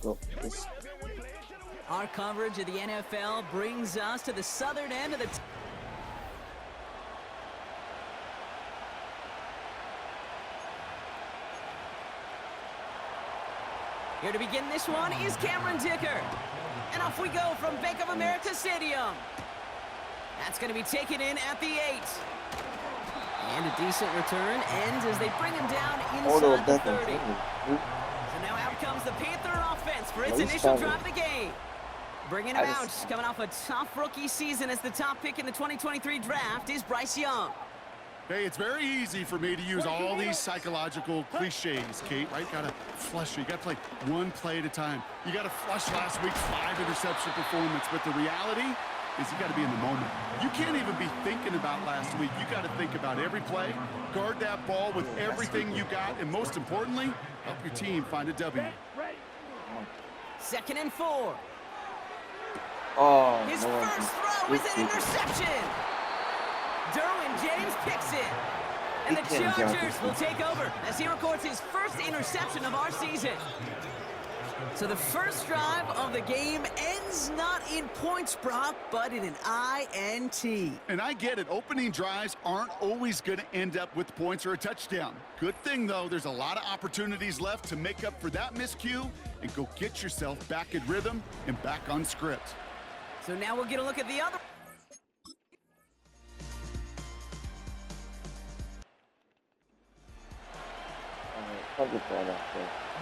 go. Yes. Our coverage of the NFL brings us to the southern end of the... Here to begin this one is Cameron Dicker. And off we go from Bank of America Stadium. That's going to be taken in at the 8. And a decent return ends as they bring him down inside the 30. So now out comes the Panther offense for its initial drive of the game. Bringing him out, coming off a tough rookie season as the top pick in the 2023 draft is Bryce Young. Hey, it's very easy for me to use all these psychological cliches, Kate, right? Gotta flush it. You gotta play one play at a time. You gotta flush last week's 5 interception performance, but the reality is you gotta be in the moment. You can't even be thinking about last week. You gotta think about every play, guard that ball with everything you got, and most importantly, help your team find a W. 2nd and 4. Oh, His first throw is an interception. Derwin James picks it. And the Chargers will take over as he records his first interception of our season. So the first drive of the game ends not in points, Brock, but in an INT. And I get it. Opening drives aren't always going to end up with points or a touchdown. Good thing, though, there's a lot of opportunities left to make up for that miscue and go get yourself back in rhythm and back on script. So now we'll get a look at the other.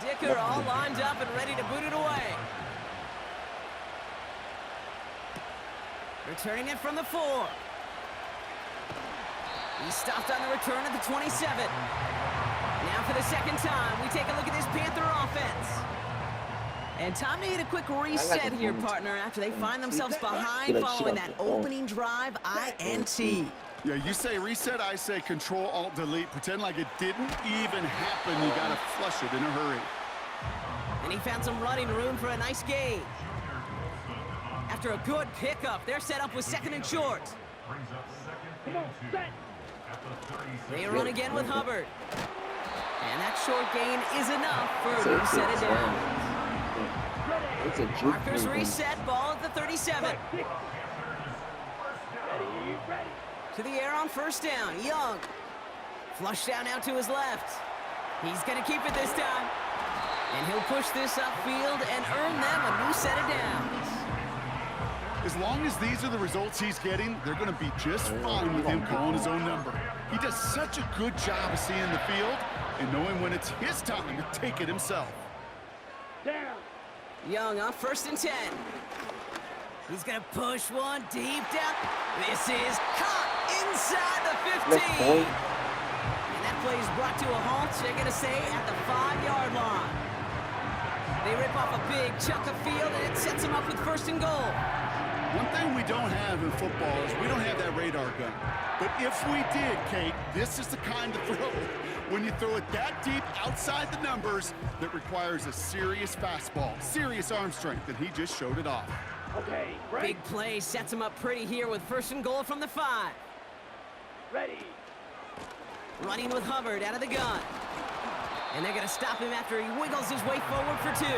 Dicker all lined up and ready to boot it away. Returning it from the 4. He stopped on the return at the 27. Now for the second time, we take a look at this Panther offense. And time to hit a quick reset here, partner, after they find themselves behind following that opening drive INT. Yeah, you say reset, I say Control, Alt, Delete. Pretend like it didn't even happen. You got to flush it in a hurry. And he found some running room for a nice gain. After a good pickup, they're set up with 2nd and short. They run again with Hubbard. And that short gain is enough for a reset it down. Markers reset, ball at the 37. To the air on first down, Young. Flush down out to his left. He's going to keep it this time. And he'll push this upfield and earn them a new set of downs. As long as these are the results he's getting, they're going to be just fine with him calling his own number. He does such a good job of seeing the field and knowing when it's his time to take it himself. Young on 1st and 10. He's going to push one deep down. This is caught inside the 15. And that play is brought to a halt, they're going to say, at the 5-yard line. They rip off a big chunk of field, and it sets them up with 1st and goal. One thing we don't have in football is we don't have that radar gun. But if we did, Kate, this is the kind of throw, when you throw it that deep outside the numbers, that requires a serious fastball, serious arm strength, and he just showed it off. Okay, ready. Big play sets him up pretty here with 1st and goal from the 5. Ready. Running with Hubbard out of the gun. And they're going to stop him after he wiggles his way forward for 2.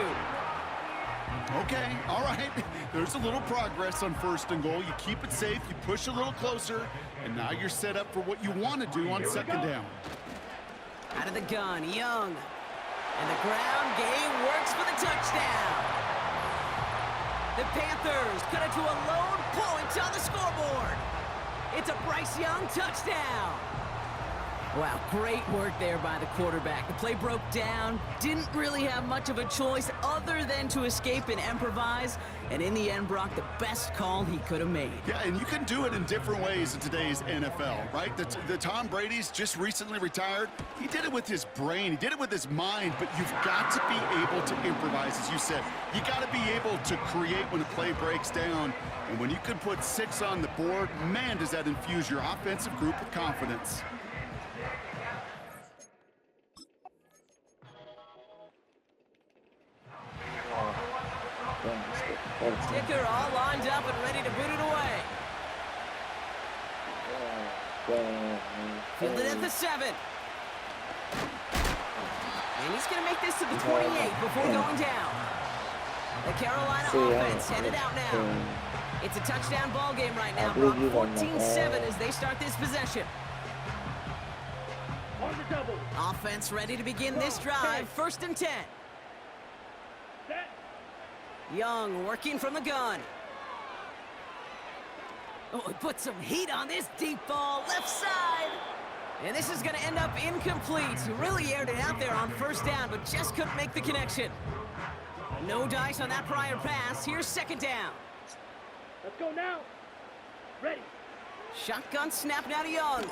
Okay, all right. There's a little progress on 1st and goal. You keep it safe, you push a little closer, and now you're set up for what you want to do on 2nd down. Out of the gun, Young. And the ground game works for the touchdown. The Panthers cut it to a lone point on the scoreboard. It's a Bryce Young touchdown. Wow, great work there by the quarterback. The play broke down, didn't really have much of a choice other than to escape and improvise. And in the end, Brock, the best call he could have made. Yeah, and you can do it in different ways in today's NFL, right? The Tom Brady's just recently retired. He did it with his brain. He did it with his mind, but you've got to be able to improvise, as you said. You got to be able to create when a play breaks down. And when you can put 6 on the board, man, does that infuse your offensive group with confidence. Dicker all lined up and ready to boot it away. Fielded at the 7. And he's going to make this to the 28 before going down. The Carolina offense headed out now. It's a touchdown ball game right now, Brock. 14-7 as they start this possession. Offense ready to begin this drive. 1st and 10. Young working from the gun. Oh, he put some heat on this deep ball, left side. And this is going to end up incomplete. He really aired it out there on 1st down, but just couldn't make the connection. No dice on that prior pass. Here's 2nd down. Let's go now. Ready. Shotgun snap now to Young.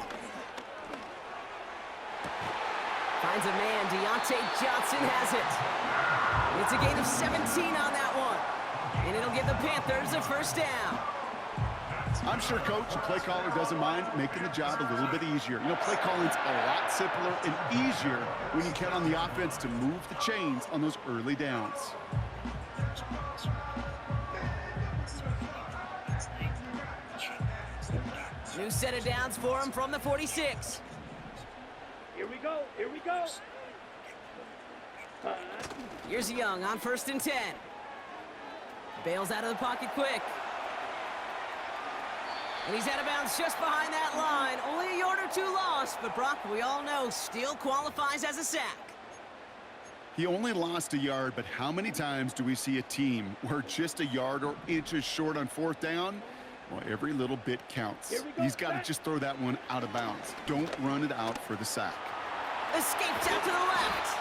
Finds a man. Deontay Johnson has it. It's a gain of 17 on that one. And it'll give the Panthers a 1st down. I'm sure Coach and play caller doesn't mind making the job a little bit easier. You know, play calling's a lot simpler and easier when you count on the offense to move the chains on those early downs. New set of downs for him from the 46. Here we go. Here we go. Here's Young on 1st and 10. Bails out of the pocket quick. And he's out of bounds just behind that line. Only a yard or 2 lost, but Brock, we all know, still qualifies as a sack. He only lost a yard, but how many times do we see a team where just a yard or inches short on 4th down? Well, every little bit counts. He's got to just throw that one out of bounds. Don't run it out for the sack. Escapes out to the left.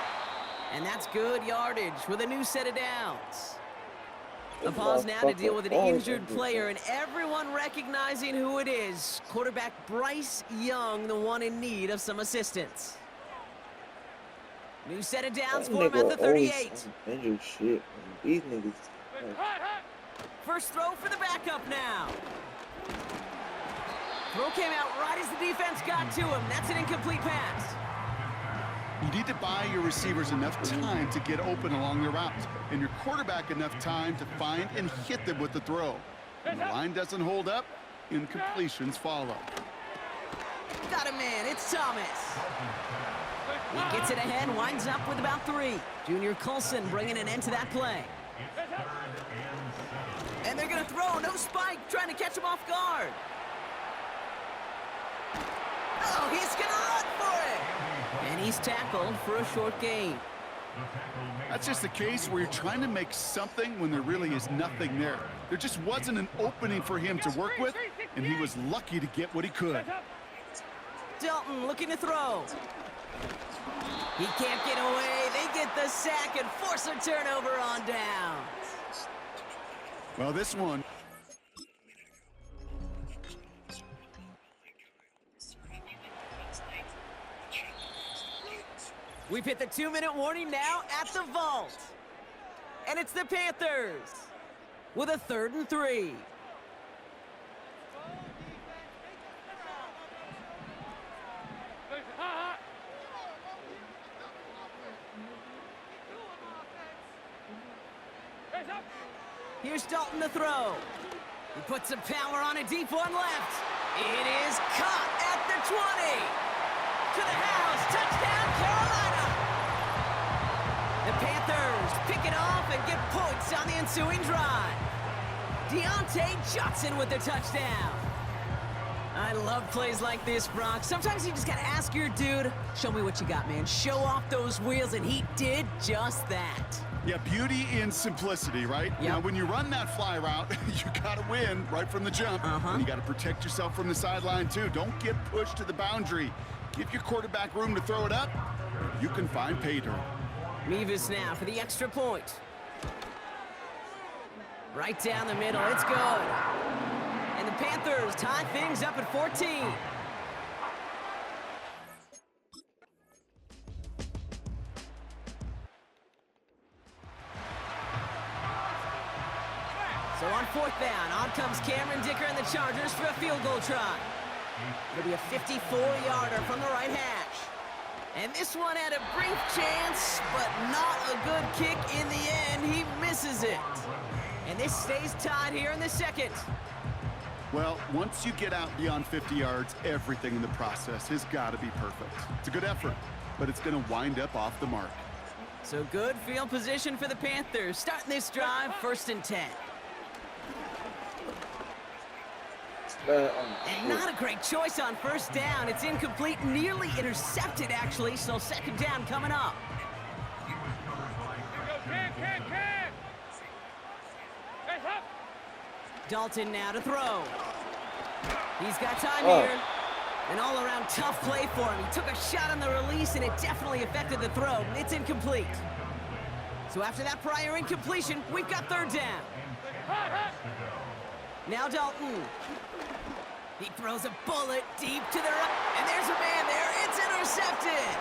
And that's good yardage with a new set of downs. A pause now to deal with an injured player, and everyone recognizing who it is. Quarterback Bryce Young, the one in need of some assistance. New set of downs for him at the 38. Injured shit. These niggas. First throw for the backup now. Throw came out right as the defense got to him. That's an incomplete pass. You need to buy your receivers enough time to get open along the route, and your quarterback enough time to find and hit them with the throw. When the line doesn't hold up, incompletions follow. Got a man. It's Thomas. He gets it ahead, winds up with about 3. Junior Coulson bringing an end to that play. And they're going to throw. No spike. Trying to catch him off guard. Oh, he's going to run for it. And he's tackled for a short gain. That's just the case where you're trying to make something when there really is nothing there. There just wasn't an opening for him to work with, and he was lucky to get what he could. Dalton looking to throw. He can't get away. They get the sack and force a turnover on down. Well, this one. We've hit the 2-minute warning now at the vault. And it's the Panthers with a 3rd and 3. Here's Dalton to throw. He puts some power on a deep one left. It is caught at the 20. To the house. Touchdown, Carolina. The Panthers pick it off and get points on the ensuing drive. Deontay Johnson with the touchdown. I love plays like this, Brock. Sometimes you just got to ask your dude, show me what you got, man. Show off those wheels, and he did just that. Yeah, beauty in simplicity, right? Yep. Now, when you run that fly route, you got to win right from the jump. And you got to protect yourself from the sideline, too. Don't get pushed to the boundary. Give your quarterback room to throw it up. You can find pay dirt. Mevis now for the extra point. Right down the middle. It's good. And the Panthers tie things up at 14. So on 4th down, on comes Cameron Dicker and the Chargers for a field goal try. It'll be a 54-yarder from the right hash. And this one had a brief chance, but not a good kick in the end. He misses it. And this stays tied here in the 2nd. Well, once you get out beyond 50 yards, everything in the process has got to be perfect. It's a good effort, but it's going to wind up off the mark. So good field position for the Panthers. Starting this drive, 1st and 10. And not a great choice on 1st down. It's incomplete, nearly intercepted, actually. So 2nd down coming up. Dalton now to throw. He's got time here. An all-around tough play for him. He took a shot on the release, and it definitely affected the throw. It's incomplete. So after that prior incompletion, we've got 3rd down. Now Dalton. He throws a bullet deep to the right. And there's a man there. It's intercepted.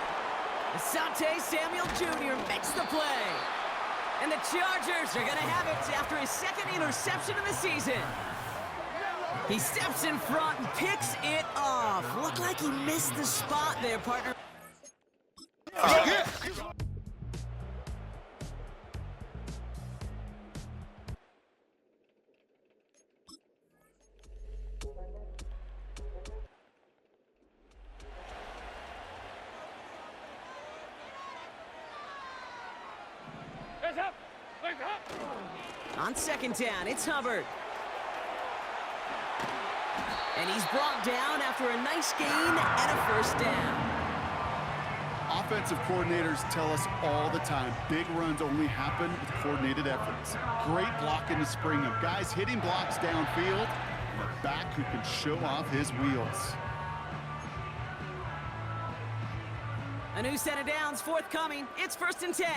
Asante Samuel Jr. makes the play. And the Chargers are going to have it after his 2nd interception of the season. He steps in front and picks it off. Looked like he missed the spot there, partner. On 2nd down, it's Hubbard. And he's brought down after a nice gain and a 1st down. Offensive coordinators tell us all the time, big runs only happen with coordinated efforts. Great blocking to spring them. Guys hitting blocks downfield, and a back who can show off his wheels. A new set of downs forthcoming. It's 1st and 10.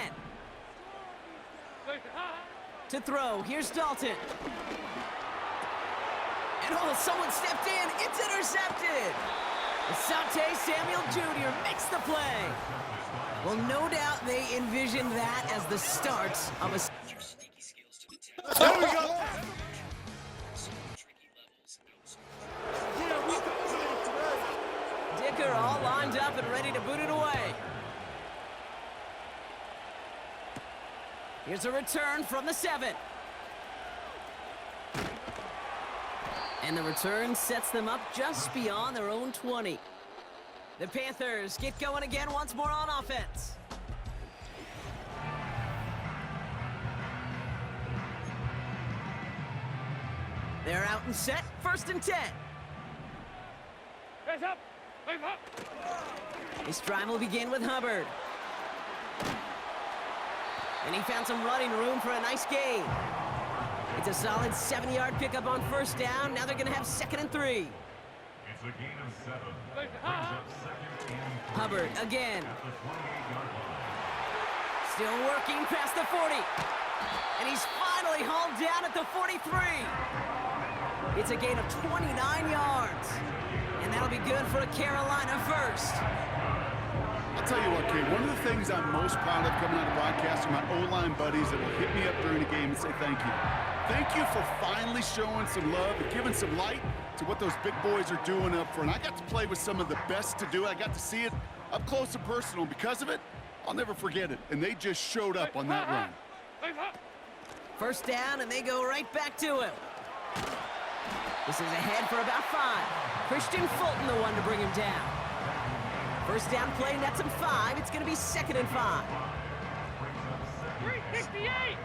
To throw, here's Dalton. And oh, someone stepped in. It's intercepted. Asante Samuel Jr. makes the play. Well, no doubt they envisioned that as the start of a... There we go. Dicker all lined up and ready to boot it away. Here's a return from the 7. And the return sets them up just beyond their own 20. The Panthers get going again once more on offense. They're out and set, 1st and 10. Hands up! Hands up! This drive will begin with Hubbard. And he found some running room for a nice gain. It's a solid 7-yard pickup on 1st down. Now they're going to have 2nd and 3. It's a gain of 7. Hubbard again. At the 28-yard line. Still working past the 40. And he's finally hauled down at the 43. It's a gain of 29 yards. And that'll be good for a Carolina 1st. I'll tell you what, Kate, one of the things I'm most proud of coming out of broadcast are my O-line buddies that will hit me up during the game and say thank you. Thank you for finally showing some love and giving some light to what those big boys are doing up front. I got to play with some of the best to do it. I got to see it up close and personal. Because of it, I'll never forget it. And they just showed up on that run. 1st down, and they go right back to him. This is ahead for about 5. Christian Fulton, the one to bring him down. 1st down play, nets him 5. It's going to be 2nd and 5. 368!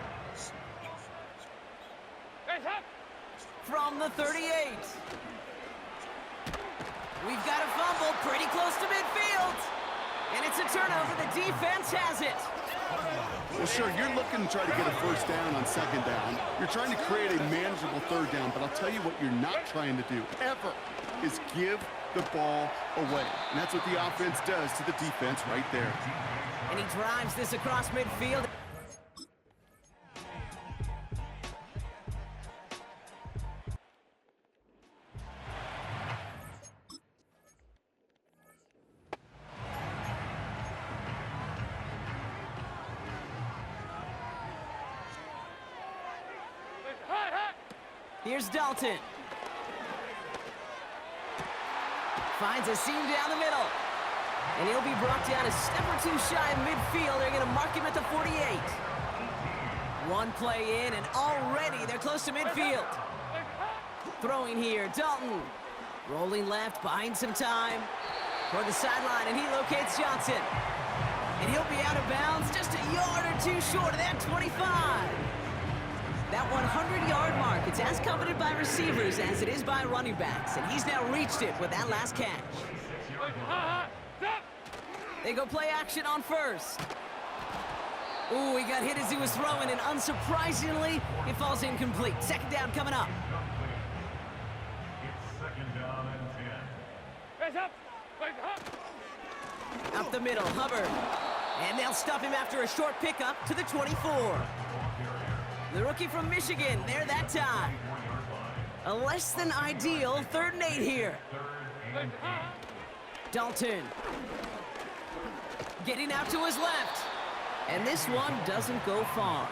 Hands up! From the 38. We've got a fumble pretty close to midfield. And it's a turnover. The defense has it. Well, sure, you're looking to try to get a 1st down on 2nd down. You're trying to create a manageable 3rd down, but I'll tell you what you're not trying to do, ever, is give the ball away. And that's what the offense does to the defense right there. And he drives this across midfield. Here's Dalton. Finds a seam down the middle. And he'll be brought down a step or 2 shy of midfield. They're going to mark him at the 48. One play in, and already they're close to midfield. Throwing here, Dalton. Rolling left, buying some time. Toward the sideline, and he locates Johnson. And he'll be out of bounds just a yard too short of that 25. That 100-yard mark, it's as coveted by receivers as it is by running backs, and he's now reached it with that last catch. They go play action on first. Ooh, he got hit as he was throwing, and unsurprisingly, it falls incomplete. Second down coming up. It's second down and 10. Hands up! Up the middle, Hubbard. And they'll stop him after a short pickup to the 24. The rookie from Michigan, there that time. A less than ideal 3rd and 8 here. Dalton. Getting out to his left. And this one doesn't go far.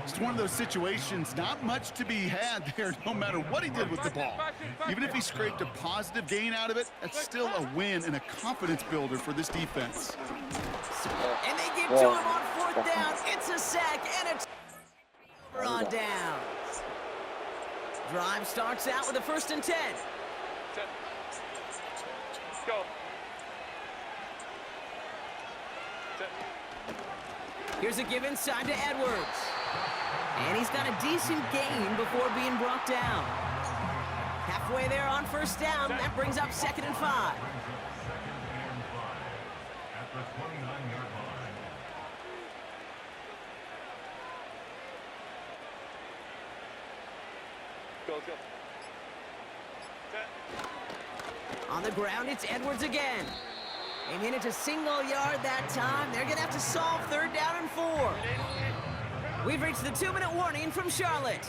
It's one of those situations, not much to be had there no matter what he did with the ball. Even if he scraped a positive gain out of it, that's still a win and a confidence builder for this defense. And they get to him on 4th down. It's a sack and a on down. Drive starts out with a 1st and 10. Go. Here's a give inside to Edwards. And he's got a decent gain before being brought down. Halfway there on 1st down. That brings up 2nd and 5. At the 29-yard line. Go, go. On the ground, it's Edwards again. Aiming into single yard that time. They're going to have to solve 3rd down and 4. We've reached the 2-minute warning from Charlotte.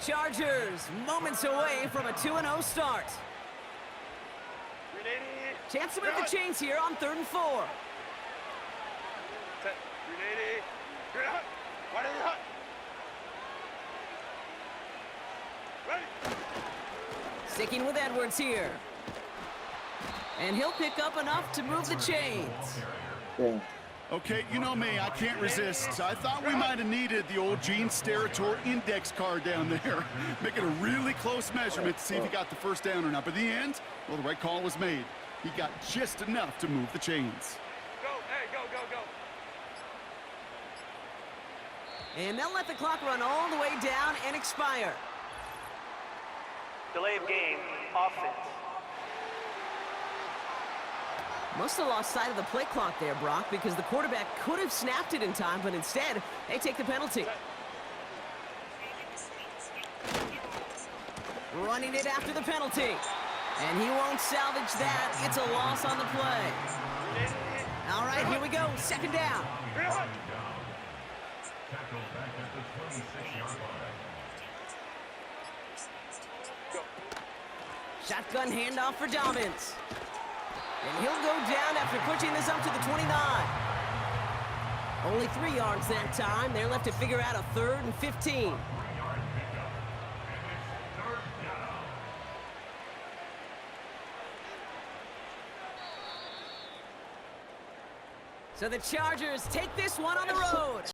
Chargers moments away from a 2-0 start. Chance to move the chains here on 3rd and 4. Sticking with Edwards here. And he'll pick up enough to move the chains. Yeah. Okay, you know me, I can't resist. I thought we might have needed the old Gene Steratore index card down there. Making a really close measurement to see if he got the 1st down or not. But in the end, well, the right call was made. He got just enough to move the chains. Go, hey, go, go, go. And they'll let the clock run all the way down and expire. Delay of game, offense. Must have lost sight of the play clock there, Brock, because the quarterback could have snapped it in time, but instead, they take the penalty. Running it after the penalty. And he won't salvage that. It's a loss on the play. All right, here we go. 2nd down. Tackled back at the 26-yard line. Shotgun handoff for Dobbins. And he'll go down after pushing this up to the 29. Only 3 yards that time. They're left to figure out a 3rd and 15. So the Chargers take this one on the road.